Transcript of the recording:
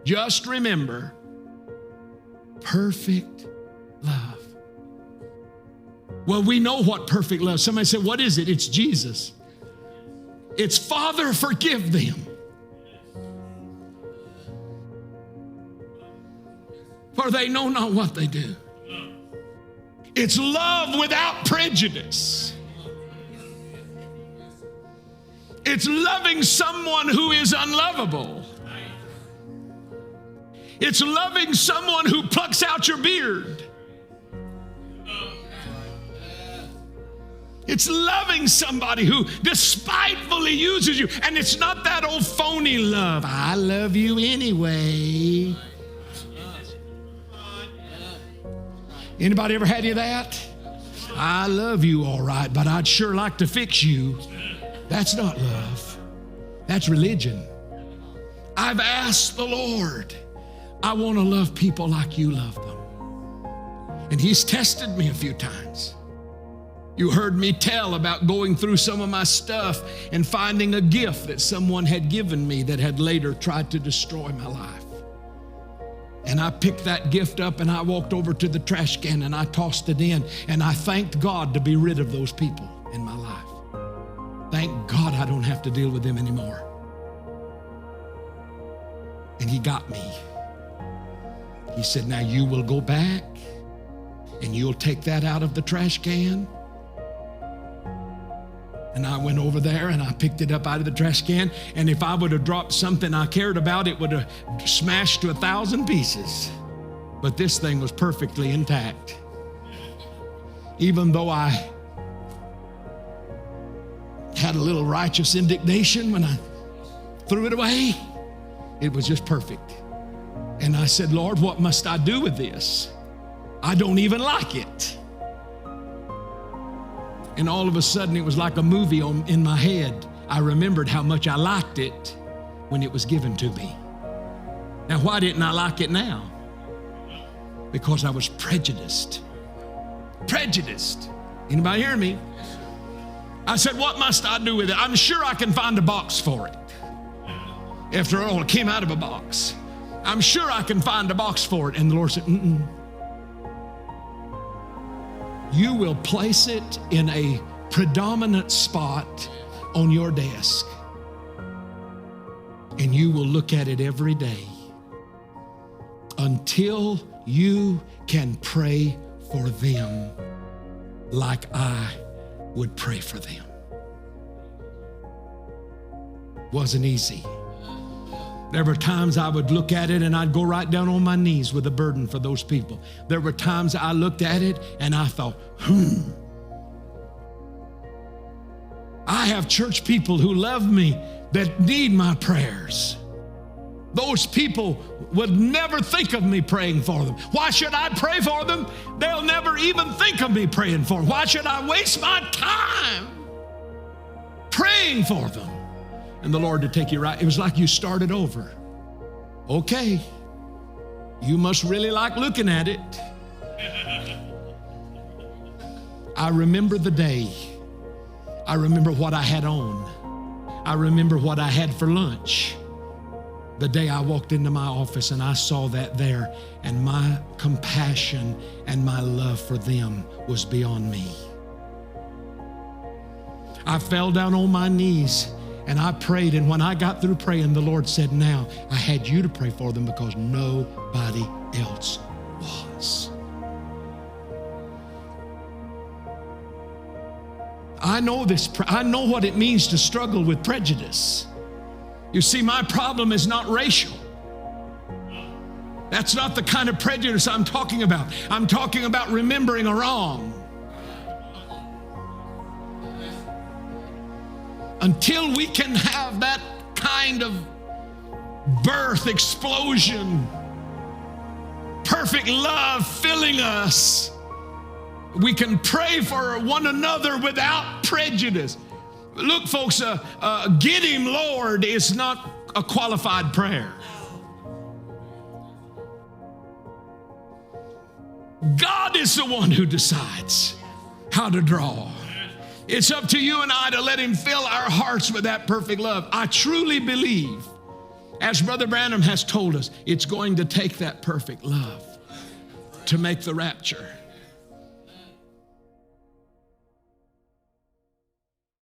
Just remember, perfect love. Well, we know what perfect love. Somebody said, what is it? It's Jesus. It's Father, forgive them. For they know not what they do. It's love without prejudice. It's loving someone who is unlovable. It's loving someone who plucks out your beard. It's loving somebody who despitefully uses you. And it's not that old phony love. I love you anyway. Anybody ever had any of that? I love you all right, but I'd sure like to fix you. That's not love. That's religion. I've asked the Lord, I want to love people like you love them. And He's tested me a few times. You heard me tell about going through some of my stuff and finding a gift that someone had given me that had later tried to destroy my life. And I picked that gift up and I walked over to the trash can and I tossed it in, and I thanked God to be rid of those people in my life. Thank God I don't have to deal with them anymore. And He got me. He said, now you will go back and you'll take that out of the trash can. And I went over there and I picked it up out of the trash can. And if I would have dropped something I cared about, it would have smashed to 1,000 pieces. But this thing was perfectly intact. Even though I had a little righteous indignation when I threw it away, it was just perfect. And I said, Lord, what must I do with this? I don't even like it. And all of a sudden, it was like a movie in my head. I remembered how much I liked it when it was given to me. Now, why didn't I like it now? Because I was prejudiced. Prejudiced. Anybody hear me? I said, what must I do with it? I'm sure I can find a box for it. After all, it came out of a box. I'm sure I can find a box for it. And the Lord said, You will place it in a predominant spot on your desk, and you will look at it every day until you can pray for them like I would pray for them. Wasn't easy. There were times I would look at it and I'd go right down on my knees with a burden for those people. There were times I looked at it and I thought, I have church people who love me that need my prayers. Those people would never think of me praying for them. Why should I pray for them? They'll never even think of me praying for them. Why should I waste my time praying for them? And the Lord to take you right. It was like you started over. Okay, you must really like looking at it. I remember the day. I remember what I had on. I remember what I had for lunch. The day I walked into my office and I saw that there, and my compassion and my love for them was beyond me. I fell down on my knees and I prayed, and when I got through praying, the Lord said, now I had you to pray for them because nobody else was. I know this. I know what it means to struggle with prejudice. You see, my problem is not racial. That's not the kind of prejudice I'm talking about. I'm talking about remembering a wrong. Until we can have that kind of birth explosion, perfect love filling us, we can pray for one another without prejudice. Look, folks, get him, Lord, is not a qualified prayer. God is the one who decides how to draw. It's up to you and I to let him fill our hearts with that perfect love. I truly believe As Brother Branham has told us, it's going to take that perfect love to make the rapture.